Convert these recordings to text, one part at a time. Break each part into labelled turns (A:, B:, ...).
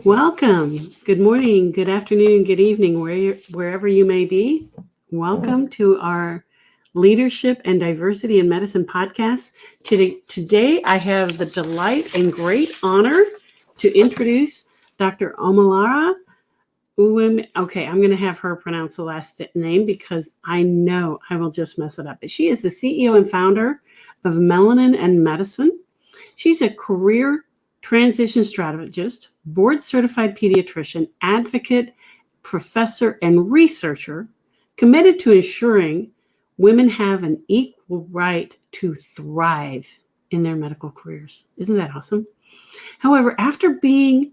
A: Welcome. Good morning, good afternoon, good evening, wherever you may be. Welcome to our Leadership and Diversity in Medicine podcast. Today, I have the delight and great honor to introduce Dr. Omalara. Okay, I'm going to have her pronounce the last name because I know I will just mess it up. But she is the CEO and founder of Melanin and Medicine. She's a career transition strategist, board certified pediatrician, advocate, professor, and researcher committed to ensuring women have an equal right to thrive in their medical careers. Isn't that awesome? However, after being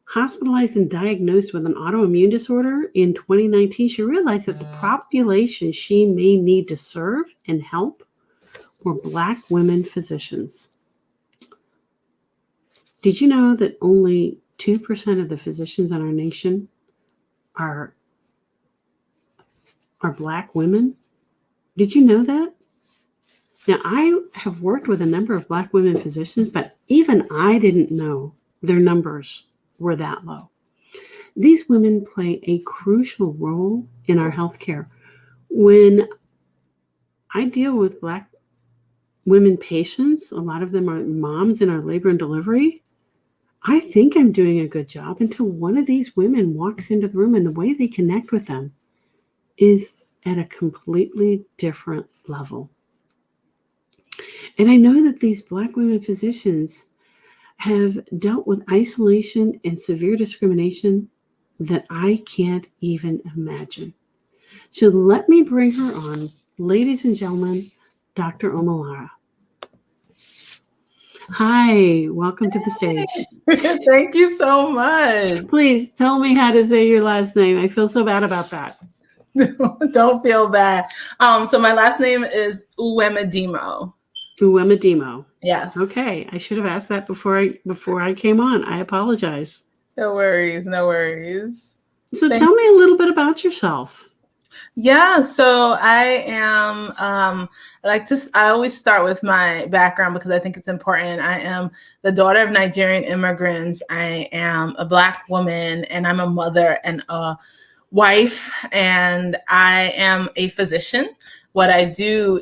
A: hospitalized and diagnosed with an autoimmune disorder in 2019, she realized that the population she may need to serve and help were Black women physicians. Did you know that only 2% of the physicians in our nation are Black women? Did you know that? Now, I have worked with a number of Black women physicians, but even I didn't know their numbers were that low. These women play a crucial role in our healthcare. When I deal with Black women patients, a lot of them are moms in our labor and delivery, I think I'm doing a good job until one of these women walks into the room and the way they connect with them is at a completely different level. And I know that these Black women physicians have dealt with isolation and severe discrimination that I can't even imagine. So let me bring her on, ladies and gentlemen, Dr. Omolara. Hi, welcome to the stage.
B: Thank you so much.
A: Please tell me how to say your last name. I feel so bad about that.
B: Don't feel bad. So my last name is Uwemedimo.
A: Uwemedimo.
B: Yes.
A: Okay, I should have asked that before I came on. I apologize.
B: No worries, no worries.
A: So tell me a little bit about yourself.
B: Yeah, so I am, I always start with my background because I think it's important. I am the daughter of Nigerian immigrants. I am a Black woman, and I'm a mother and a wife, and I am a physician. What I do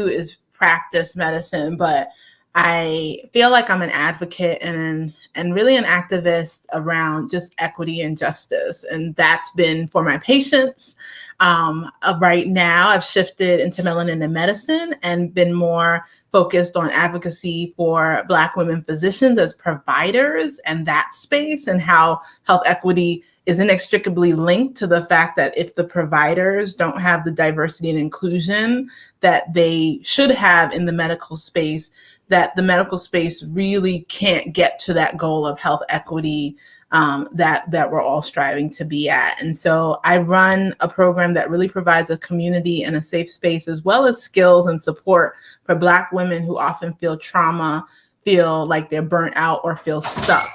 B: is practice medicine, but I feel like I'm an advocate and really an activist around just equity and justice. And that's been for my patients. Right now, I've shifted into Melanin and Medicine and been more focused on advocacy for Black women physicians as providers and that space, and how health equity is inextricably linked to the fact that if the providers don't have the diversity and inclusion that they should have in the medical space, that the medical space really can't get to that goal of health equity that we're all striving to be at. And so I run a program that really provides a community and a safe space, as well as skills and support for Black women who often feel trauma, feel like they're burnt out, or feel stuck.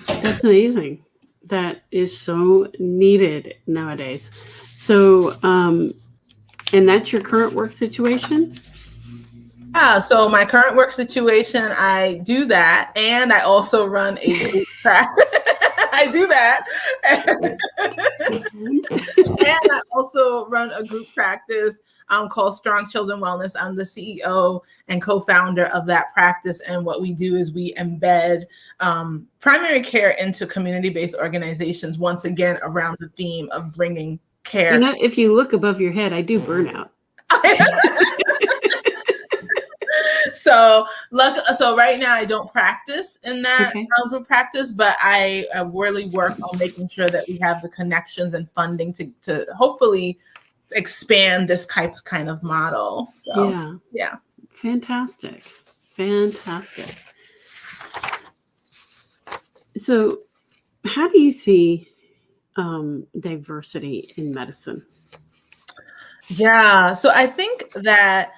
A: That's amazing. That is so needed nowadays. So, and that's your current work situation?
B: Yeah, so my current work situation, I do that, and I also run a group practice. I do that, and I also run a group practice called Strong Children Wellness. I'm the CEO and co-founder of that practice, and what we do is we embed primary care into community-based organizations, once again around the theme of bringing care.
A: You know, if you look above your head, I do burnout.
B: So right now I don't practice in that group practice, but I really work on making sure that we have the connections and funding to hopefully expand this kind of model. So yeah.
A: Fantastic. So how do you see diversity in medicine?
B: Yeah, so I think that,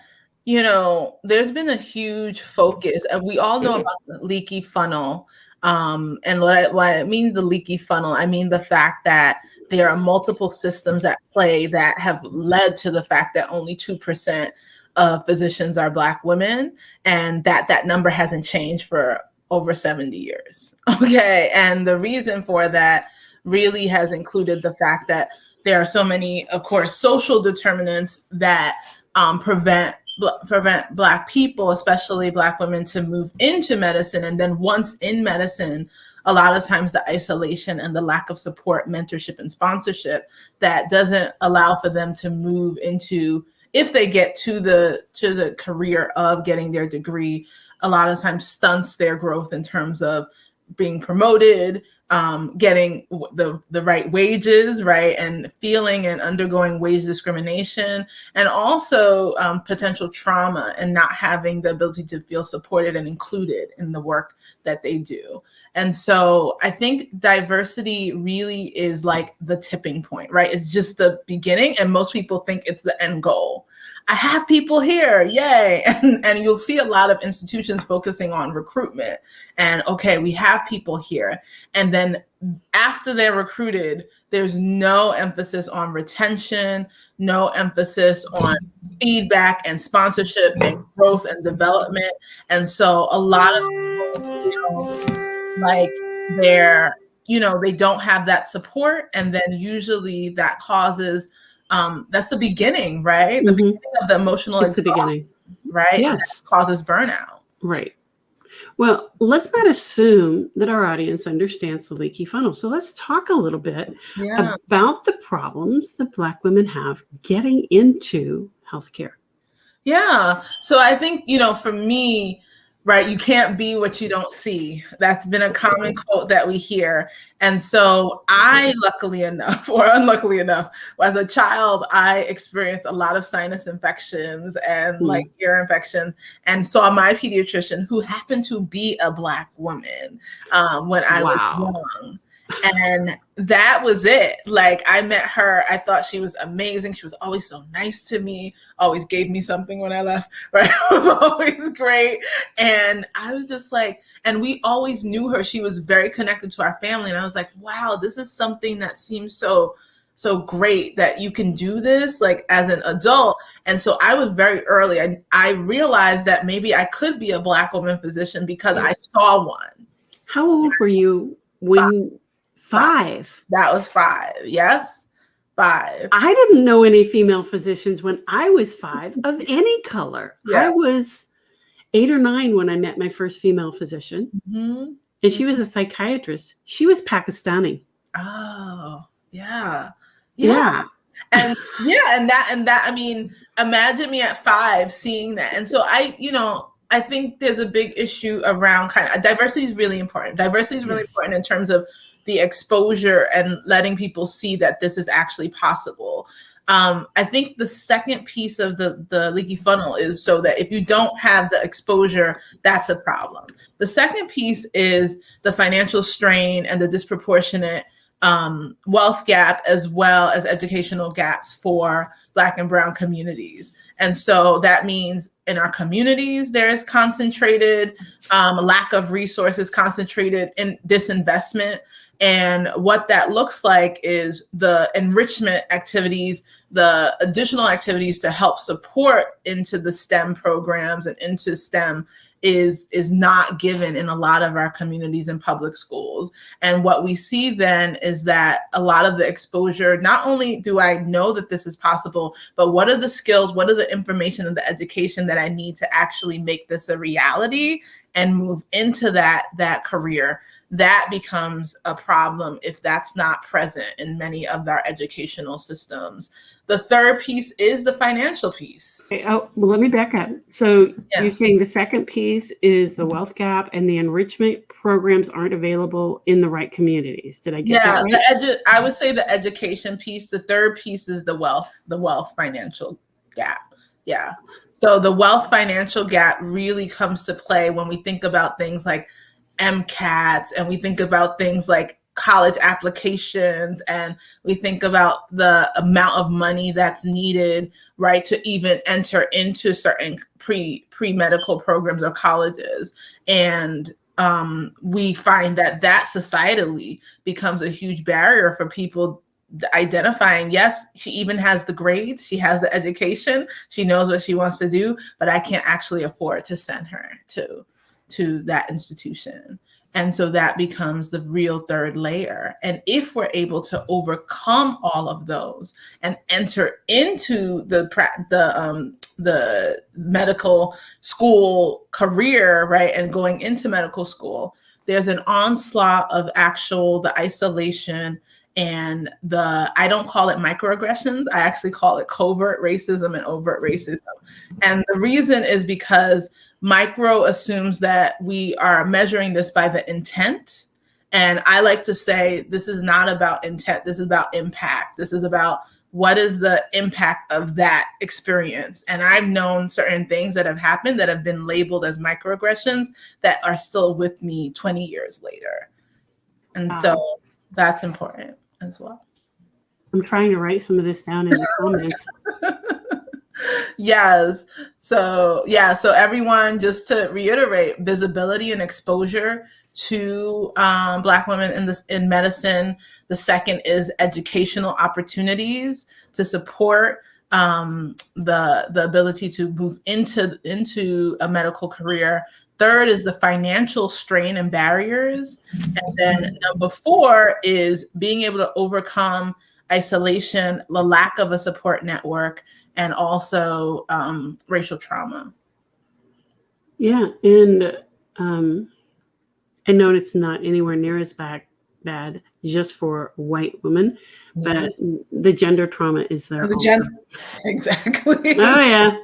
B: there's been a huge focus, and we all know about the leaky funnel. And what I mean the leaky funnel, I mean the fact that there are multiple systems at play that have led to the fact that only 2% of physicians are Black women, and that number hasn't changed for over 70 years. Okay. And the reason for that really has included the fact that there are so many, of course, social determinants that prevent Black people, especially Black women, to move into medicine. And then once in medicine, a lot of times the isolation and the lack of support, mentorship, and sponsorship that doesn't allow for them to move into, if they get to the career of getting their degree, a lot of times stunts their growth in terms of being promoted, getting the right wages, right, and feeling and undergoing wage discrimination, and also potential trauma and not having the ability to feel supported and included in the work that they do. And so I think diversity really is like the tipping point, right? It's just the beginning, and most people think it's the end goal. I have people here, yay. And you'll see a lot of institutions focusing on recruitment and, okay, we have people here. And then after they're recruited, there's no emphasis on retention, no emphasis on feedback and sponsorship and growth and development. And so a lot of people feel like they don't have that support. And then usually that causes that's the beginning, right? The beginning of the emotional exhaustion, right?
A: Yes.
B: That causes burnout.
A: Right. Well, let's not assume that our audience understands the leaky funnel. So let's talk a little bit about the problems that Black women have getting into healthcare.
B: Yeah. So I think, for me, right, you can't be what you don't see. That's been a common quote that we hear. And so I, luckily enough, or unluckily enough, as a child, I experienced a lot of sinus infections and like ear infections, and saw my pediatrician, who happened to be a Black woman, when I was young. And that was it. Like, I met her. I thought she was amazing. She was always so nice to me, always gave me something when I left, right? It was always great. And I was just like, and we always knew her. She was very connected to our family. And I was like, wow, this is something that seems so great that you can do this like as an adult. And so I was very early. I realized that maybe I could be a Black woman physician because I saw one.
A: How old were you when? 5.
B: That was 5. Yes. 5.
A: I didn't know any female physicians when I was 5 of any color. Yeah. I was 8 or 9 when I met my first female physician. And she was a psychiatrist. She was Pakistani.
B: Oh, yeah.
A: And
B: that, I mean, imagine me at 5 seeing that. And so I think there's a big issue around diversity is really important. Diversity is really important in terms of the exposure and letting people see that this is actually possible. I think the second piece of the leaky funnel is so that if you don't have the exposure, that's a problem. The second piece is the financial strain and the disproportionate wealth gap, as well as educational gaps for Black and Brown communities. And so that means in our communities, there is concentrated lack of resources, concentrated in disinvestment. And what that looks like is the enrichment activities, the additional activities to help support into the STEM programs and into STEM is not given in a lot of our communities and public schools. And what we see then is that a lot of the exposure, not only do I know that this is possible, but what are the skills, what are the information and the education that I need to actually make this a reality and move into that career? That becomes a problem if that's not present in many of our educational systems. The third piece is the financial piece.
A: Okay, well, let me back up. So you're saying the second piece is the wealth gap and the enrichment programs aren't available in the right communities. Did I get that right?
B: I would say the education piece. The third piece is the wealth financial gap. Yeah. So the wealth financial gap really comes to play when we think about things like MCATs, and we think about things like college applications, and we think about the amount of money that's needed, right, to even enter into certain pre-medical programs or colleges. And we find that societally becomes a huge barrier for people identifying, yes, she even has the grades, she has the education, she knows what she wants to do, but I can't actually afford to send her to to that institution. And so that becomes the real third layer. And if we're able to overcome all of those and enter into the medical school career, right, and going into medical school, there's an onslaught of the isolation and I don't call it microaggressions. I actually call it covert racism and overt racism. And the reason is because micro assumes that we are measuring this by the intent. And I like to say, this is not about intent. This is about impact. This is about what is the impact of that experience. And I've known certain things that have happened that have been labeled as microaggressions that are still with me 20 years later. And so that's important as well.
A: I'm trying to write some of this down in the comments.
B: Yes. So everyone, just to reiterate, visibility and exposure to Black women in medicine. The second is educational opportunities to support the ability to move into a medical career. Third is the financial strain and barriers. And then number 4 is being able to overcome isolation, the lack of a support network, and also racial trauma.
A: Yeah, and I know it's not anywhere near as bad just for white women, but the gender trauma is there.
B: Exactly.
A: Oh yeah.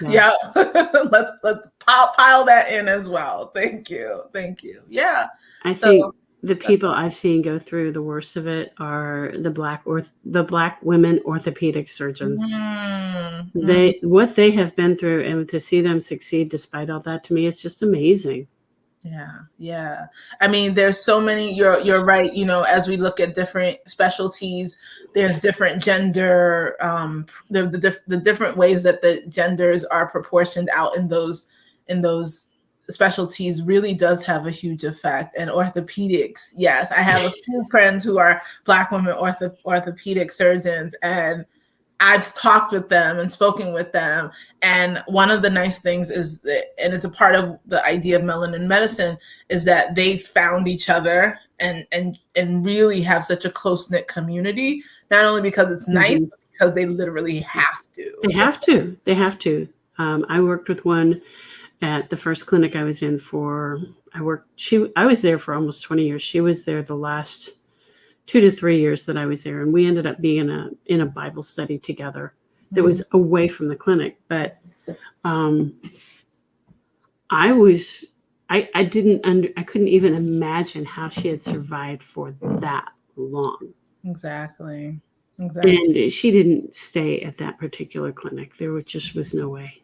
B: Yeah. let's pile that in as well. Thank you. Yeah.
A: I think the people I've seen go through the worst of it are the Black women orthopedic surgeons. Mm-hmm. What they have been through, and to see them succeed despite all that, to me, is just amazing.
B: Yeah. I mean, there's so many. You're right. As we look at different specialties, there's different gender, the different ways that the genders are proportioned out in those specialties really does have a huge effect. And orthopedics, yes, I have a few friends who are Black women orthopedic surgeons, and I've talked with them and spoken with them. And one of the nice things is that, and it's a part of the idea of melanin medicine, is that they found each other and really have such a close-knit community, not only because it's nice, but because they literally have to.
A: They have to. I worked with one at the first clinic I was in I was there for almost 20 years. She was there the last 2 to 3 years that I was there. And we ended up being in a Bible study together that was away from the clinic. But I couldn't even imagine how she had survived for that long.
B: Exactly.
A: And she didn't stay at that particular clinic. There was no way.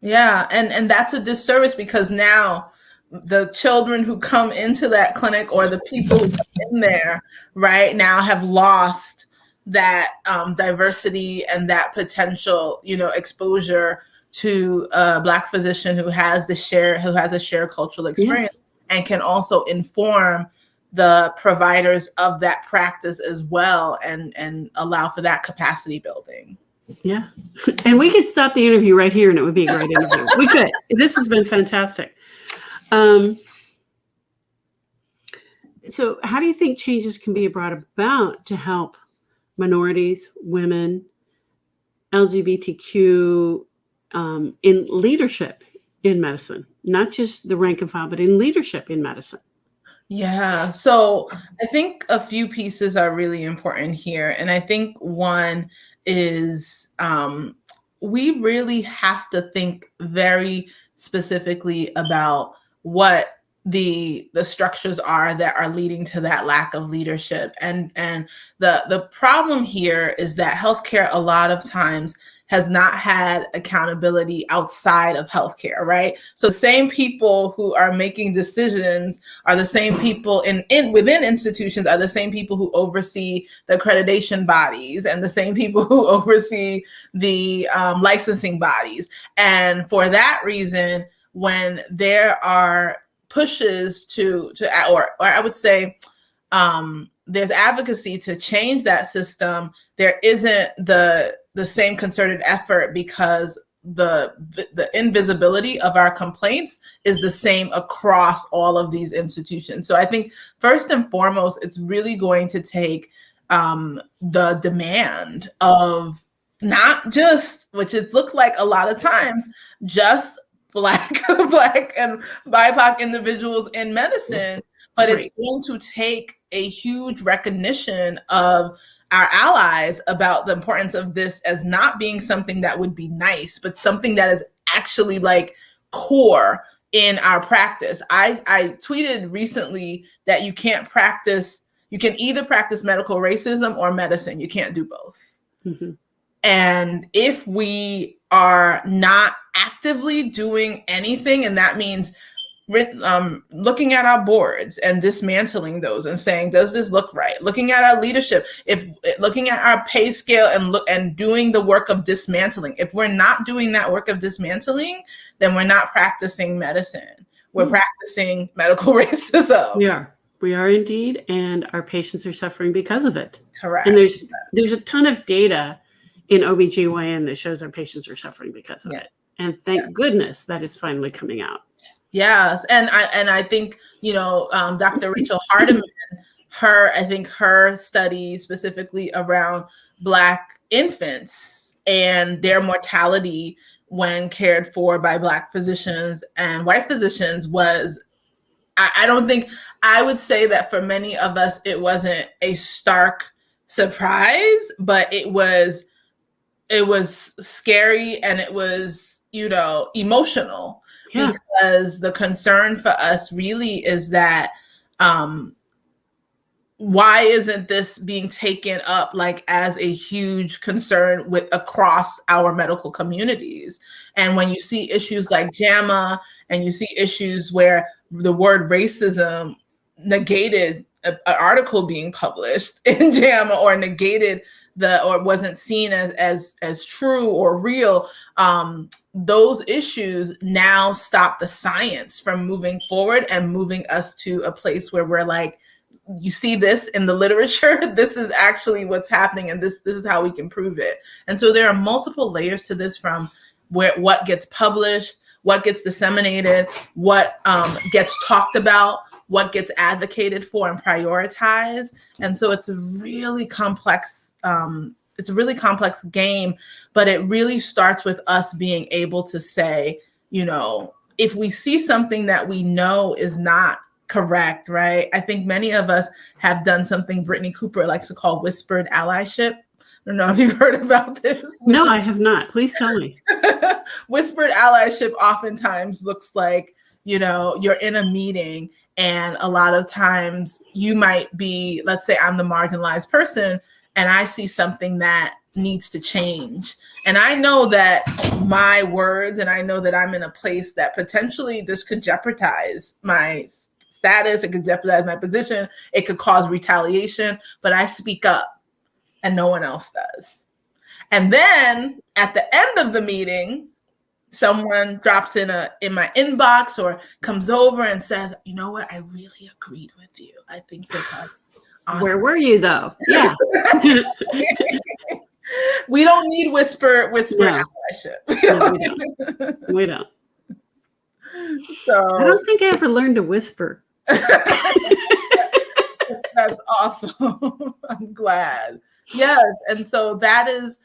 B: Yeah. And that's a disservice, because now the children who come into that clinic, or the people who come in there right now, have lost that diversity and that potential, exposure to a Black physician who has a shared cultural experience, and can also inform the providers of that practice as well, and allow for that capacity building.
A: Yeah. And we could stop the interview right here and it would be a great interview. We could. This has been fantastic. So how do you think changes can be brought about to help minorities, women, LGBTQ in leadership in medicine? Not just the rank and file, but in leadership in medicine.
B: Yeah. So I think a few pieces are really important here. And I think one is we really have to think very specifically about what the structures are that are leading to that lack of leadership. And the problem here is that healthcare a lot of times has not had accountability outside of healthcare, right? So same people who are making decisions are the same people within institutions, are the same people who oversee the accreditation bodies, and the same people who oversee the licensing bodies. And for that reason, when there are pushes or I would say there's advocacy to change that system, there isn't the same concerted effort, because the invisibility of our complaints is the same across all of these institutions. So I think first and foremost, it's really going to take the demand of not just, which it looked like a lot of times, just Black and BIPOC individuals in medicine, but it's going to take a huge recognition of our allies about the importance of this as not being something that would be nice, but something that is actually like core in our practice. I tweeted recently that you can either practice medical racism or medicine. You can't do both. Mm-hmm. And if we are not actively doing anything, and that means looking at our boards and dismantling those and saying, does this look right? Looking at our leadership, looking at our pay scale and doing the work of dismantling. If we're not doing that work of dismantling, then we're not practicing medicine. We're practicing medical racism.
A: We are indeed, and our patients are suffering because of it.
B: Correct.
A: And there's a ton of data in OBGYN that shows our patients are suffering because of it. And thank goodness that is finally coming out.
B: Yes, and I think Dr. Rachel Hardiman, her study specifically around Black infants and their mortality when cared for by Black physicians and white physicians was, I would say that for many of us it wasn't a stark surprise, but it was scary and it was emotional. Yeah. Because the concern for us really is that why isn't this being taken up like as a huge concern across our medical communities? And when you see issues like JAMA and you see issues where the word racism negated an article being published in JAMA or negated or wasn't seen as true or real, those issues now stop the science from moving forward and moving us to a place where we're like, you see this in the literature, this is actually what's happening, and this is how we can prove it. And so there are multiple layers to this, from what gets published, what gets disseminated, what gets talked about, what gets advocated for and prioritized. And so it's a really complex game, but it really starts with us being able to say, if we see something that we know is not correct, right? I think many of us have done something Brittany Cooper likes to call whispered allyship. I don't know if you've heard about this.
A: No, I have not. Please tell me.
B: Whispered allyship oftentimes looks like, you're in a meeting and a lot of times you might be, let's say I'm the marginalized person, and I see something that needs to change. And I know that my words, and I know that I'm in a place that potentially this could jeopardize my status, it could jeopardize my position, it could cause retaliation, but I speak up and no one else does. And then at the end of the meeting, someone drops in my inbox or comes over and says, you know what, I really agreed with you. I think that's awesome.
A: Where were you though? Yeah.
B: We don't need whisper allyship.
A: No, we don't.
B: So
A: I don't think I ever learned to whisper.
B: That's awesome. I'm glad. Yes. And so that is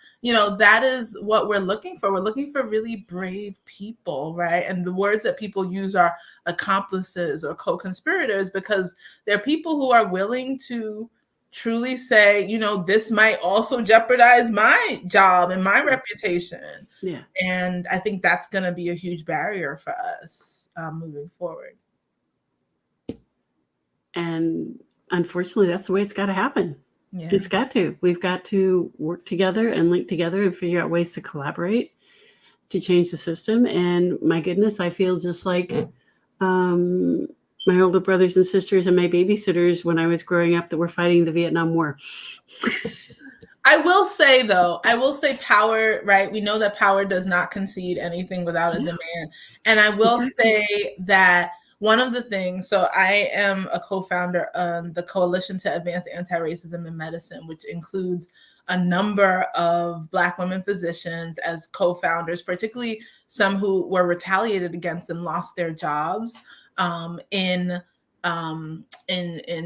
B: what we're looking for. We're looking for really brave people, right? And the words that people use are accomplices or co-conspirators, because they're people who are willing to truly say, this might also jeopardize my job and my reputation.
A: Yeah.
B: And I think that's going to be a huge barrier for us moving forward.
A: And unfortunately, that's the way it's got to happen.
B: Yeah.
A: It's got to. We've got to work together and link together and figure out ways to collaborate to change the system. And my goodness, I feel just like my older brothers and sisters and my babysitters when I was growing up that were fighting the Vietnam War.
B: I will say power, right? We know that power does not concede anything without a demand. And I will say that one of the things, so I am a co-founder of the Coalition to Advance Anti-Racism in Medicine, which includes a number of Black women physicians as co-founders, particularly some who were retaliated against and lost their jobs, in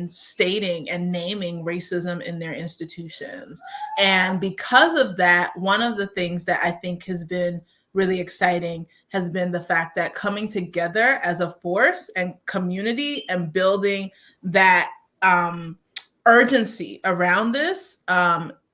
B: stating and naming racism in their institutions. And because of that, one of the things that I think has been really exciting has been the fact that coming together as a force and community and building that urgency around this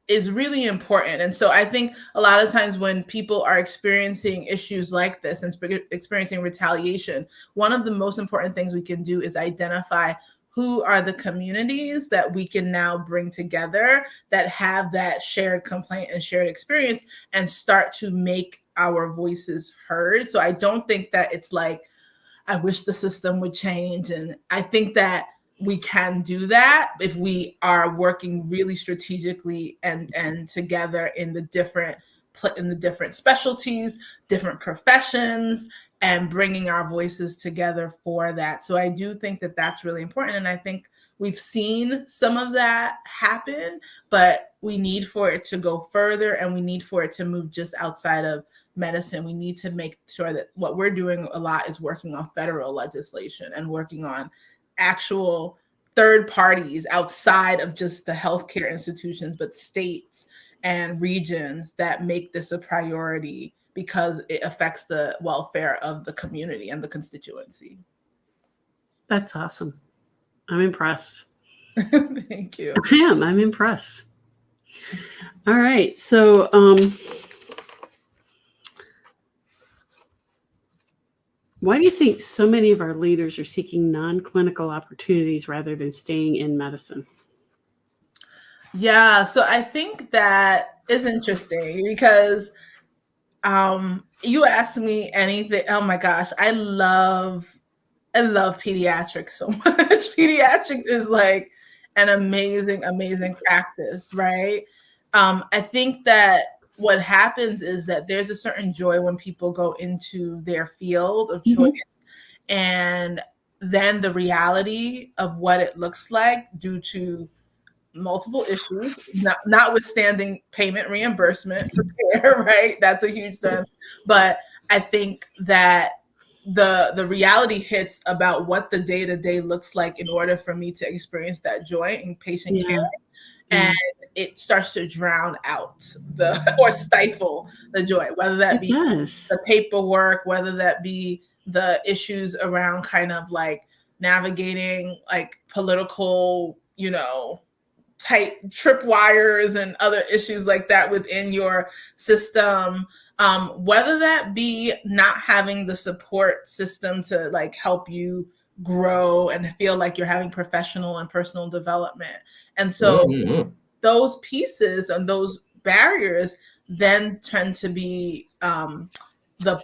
B: is really important. And so I think a lot of times when people are experiencing issues like this and experiencing retaliation, one of the most important things we can do is identify who are the communities that we can now bring together that have that shared complaint and shared experience and start to make our voices heard. So I don't think that it's like, I wish the system would change. And I think that we can do that if we are working really strategically and together in the different specialties, different professions, and bringing our voices together for that. So I do think that that's really important. And I think we've seen some of that happen, but we need for it to go further, and we need for it to move just outside of medicine. We need to make sure that what we're doing a lot is working on federal legislation and working on actual third parties outside of just the healthcare institutions, but states and regions that make this a priority because it affects the welfare of the community and the constituency.
A: That's awesome. I'm impressed.
B: Thank you.
A: I'm impressed. All right. So, why do you think so many of our leaders are seeking non-clinical opportunities rather than staying in medicine?
B: Yeah, so I think that is interesting because you asked me anything. Oh my gosh, I love pediatrics so much. Pediatrics is like an amazing practice, right? I think that what happens is that there's a certain joy when people go into their field of choice, and then the reality of what it looks like due to multiple issues, notwithstanding payment reimbursement for care, right? That's a huge thing. But I think that the reality hits about what the day-to-day looks like in order for me to experience that joy in patient care. And it starts to drown out or stifle the joy, whether that be the paperwork, whether that be the issues around kind of like navigating like political, tight tripwires and other issues like that within your system. Whether that be not having the support system to like help you grow and feel like you're having professional and personal development. And so those pieces and those barriers then tend to be the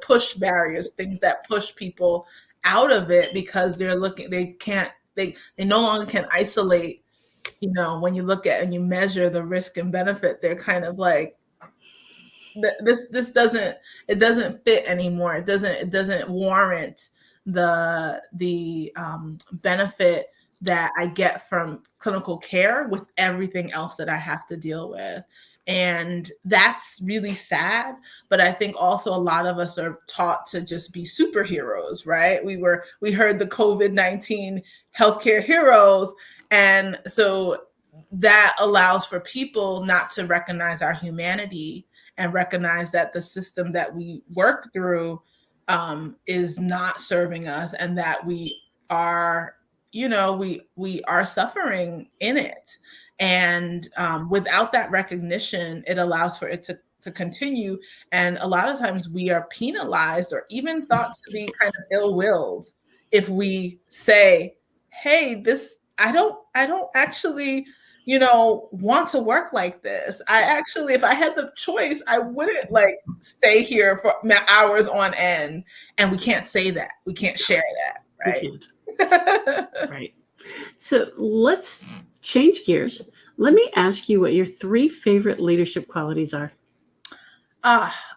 B: push barriers, things that push people out of it because they no longer can isolate, when you look at and you measure the risk and benefit, they're kind of like, this doesn't fit anymore. It doesn't warrant the benefit that I get from clinical care with everything else that I have to deal with. And that's really sad. But I think also a lot of us are taught to just be superheroes, right? We heard the COVID-19 healthcare heroes. And so that allows for people not to recognize our humanity and recognize that the system that we work through is not serving us, and that we are, we are suffering in it. And without that recognition, it allows for it to continue. And a lot of times we are penalized or even thought to be kind of ill-willed if we say, hey, I don't actually, want to work like this. If I had the choice, I wouldn't like stay here for hours on end. And we can't say that. We can't share that, right?
A: Right. So let's change gears. Let me ask you what your 3 favorite leadership qualities are.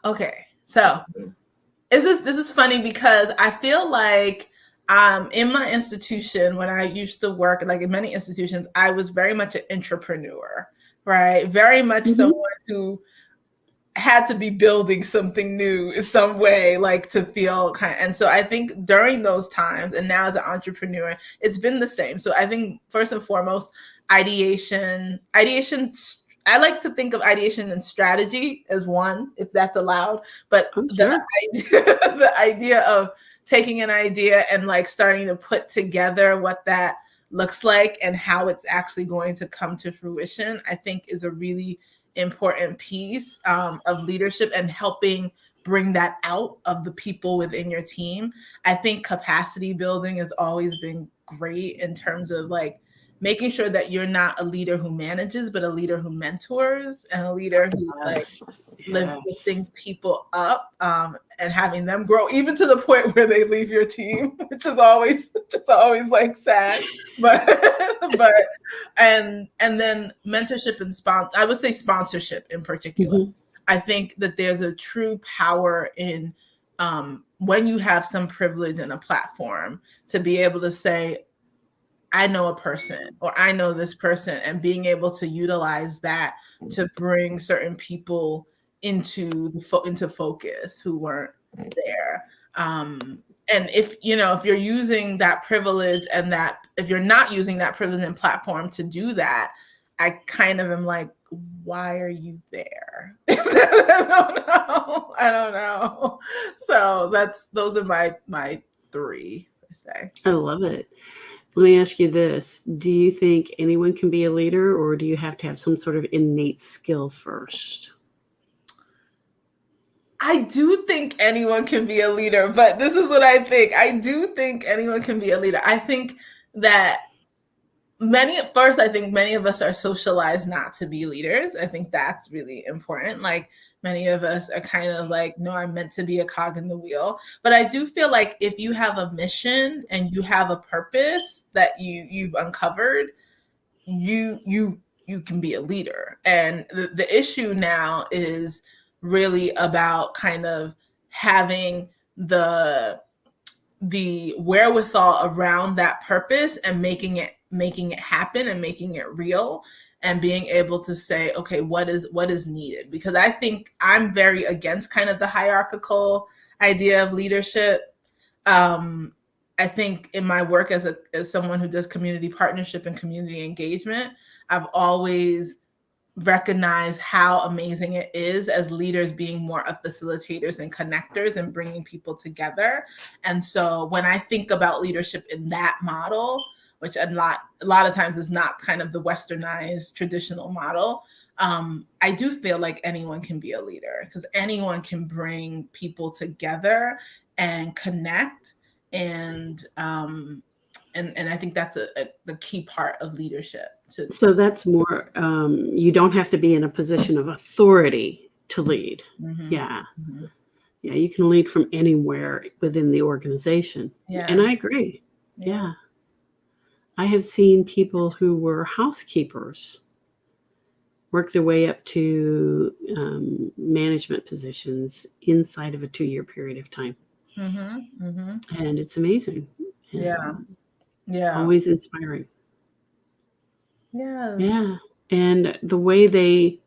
B: Okay. So this is funny because I feel like In my institution, when I used to work, like in many institutions, I was very much an entrepreneur, right? Very much someone who had to be building something new in some way, like to feel kind of, and so I think during those times, and now as an entrepreneur, it's been the same. So I think first and foremost, ideation, I like to think of ideation and strategy as one, if that's allowed. But
A: Sure.
B: the idea of taking an idea and like starting to put together what that looks like and how it's actually going to come to fruition, I think is a really important piece of leadership and helping bring that out of the people within your team. I think capacity building has always been great in terms of like making sure that you're not a leader who manages, but a leader who mentors and a leader who like lifting people up and having them grow even to the point where they leave your team, which is always like sad, but and then mentorship and I would say sponsorship in particular. I think that there's a true power in when you have some privilege and a platform to be able to say, I know a person or I know this person, and being able to utilize that to bring certain people into focus who weren't there. And if you're using that privilege and that if you're not using that privilege and platform to do that, I kind of am like, why are you there? I don't know. So those are my three, per se.
A: I love it. Let me ask you this. Do you think anyone can be a leader, or do you have to have some sort of innate skill first?
B: I do think anyone can be a leader, but this is what I think. I do think anyone can be a leader. I think that many of us are socialized not to be leaders. I think that's really important. Like many of us are kind of like, no, I'm meant to be a cog in the wheel. But I do feel like if you have a mission and you have a purpose that you've uncovered, you can be a leader. And the issue now is really about kind of having the wherewithal around that purpose and making it happen and making it real, and being able to say, okay, what is needed? Because I think I'm very against kind of the hierarchical idea of leadership. I think in my work as someone who does community partnership and community engagement, I've always recognize how amazing it is as leaders being more of facilitators and connectors and bringing people together. And so when I think about leadership in that model, which a lot of times is not kind of the westernized traditional model, I do feel like anyone can be a leader because anyone can bring people together and connect. And I think that's the key part of leadership.
A: So that's more, you don't have to be in a position of authority to lead. Yeah. Yeah, you can lead from anywhere within the organization. Yeah. And I agree. Yeah. I have seen people who were housekeepers work their way up to management positions inside of a 2-year period of time. And it's amazing.
B: Yeah.
A: Always inspiring.
B: Yeah.
A: Yeah. And the way they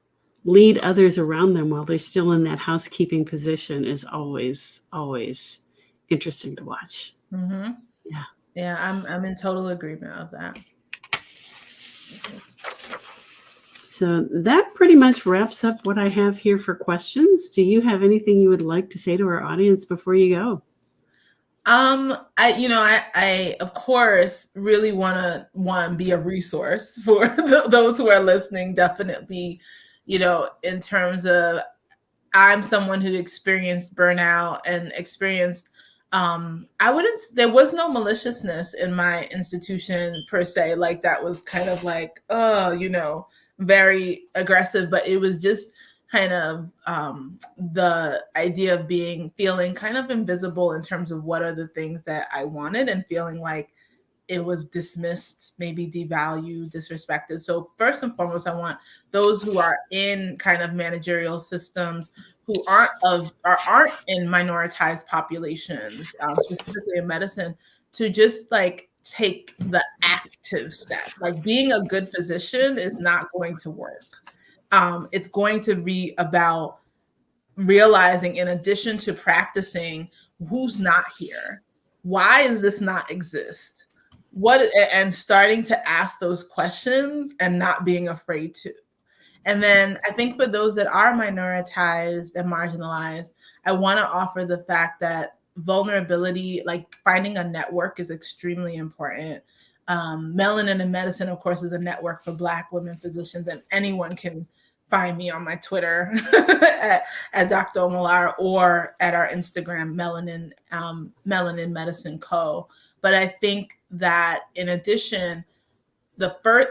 A: lead others around them while they're still in that housekeeping position is always, always interesting to watch. Yeah.
B: Yeah, I'm in total agreement of that.
A: So that pretty much wraps up what I have here for questions. Do you have anything you would like to say to our audience before you go?
B: I of course really want to be a resource for those who are listening. Definitely, in terms of I'm someone who experienced burnout and experienced. There was no maliciousness in my institution per se. Like that was kind of like, very aggressive, but it was just kind of the idea of feeling kind of invisible in terms of what are the things that I wanted, and feeling like it was dismissed, maybe devalued, disrespected. So first and foremost, I want those who are in kind of managerial systems who aren't in minoritized populations, specifically in medicine, to just like take the active step. Like being a good physician is not going to work. It's going to be about realizing, in addition to practicing, who's not here, why does this not exist, and starting to ask those questions and not being afraid to. And then I think for those that are minoritized and marginalized, I want to offer the fact that vulnerability, like finding a network, is extremely important. Melanin in Medicine, of course, is a network for Black women physicians, and anyone can find me on my Twitter at Dr. Omolara, or at our Instagram, Melanin Medicine Co. But I think that in addition,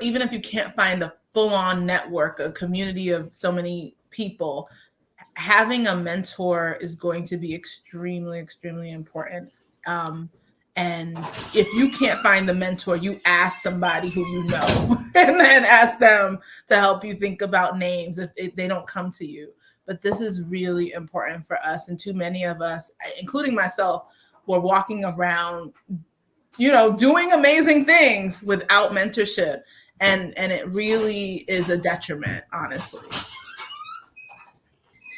B: even if you can't find a full-on network, a community of so many people, having a mentor is going to be extremely, extremely important. And if you can't find the mentor, you ask somebody who you know and then ask them to help you think about names if they don't come to you. But this is really important for us. And too many of us, including myself, were walking around, doing amazing things without mentorship. And it really is a detriment, honestly.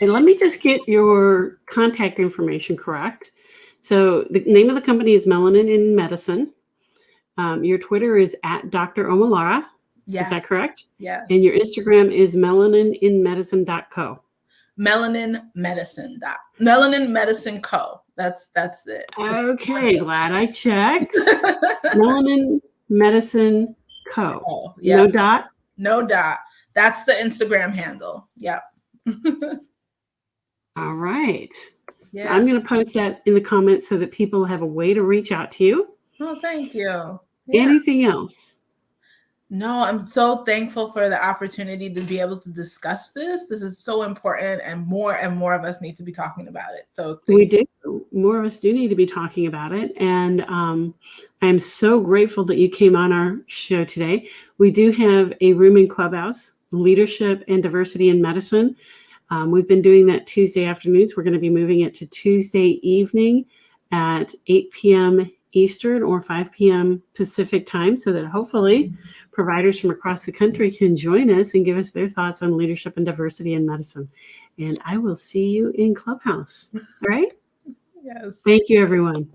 A: And let me just get your contact information correct. So the name of the company is Melanin in Medicine. Your Twitter is at Dr. Omalara.
B: Yeah.
A: Is that correct?
B: Yeah.
A: And your Instagram is melaninmedicine.co.
B: Melanin Medicine Co. That's it.
A: Okay, glad I checked. Melanin Medicine Co.
B: Oh, yeah.
A: No dot?
B: No dot. That's the Instagram handle. Yep.
A: All right.
B: Yeah.
A: So I'm going to post that in the comments so that people have a way to reach out to you.
B: Oh, thank you. Yeah.
A: Anything else?
B: No, I'm so thankful for the opportunity to be able to discuss this. This is so important, and more of us need to be talking about it. So
A: we do. More of us do need to be talking about it. And I'm so grateful that you came on our show today. We do have a room in Clubhouse, Leadership and Diversity in Medicine. We've been doing that Tuesday afternoons. We're going to be moving it to Tuesday evening at 8 p.m. Eastern or 5 p.m. Pacific time, so that hopefully providers from across the country can join us and give us their thoughts on leadership and diversity in medicine. And I will see you in Clubhouse. All right?
B: Yes.
A: Thank you, everyone.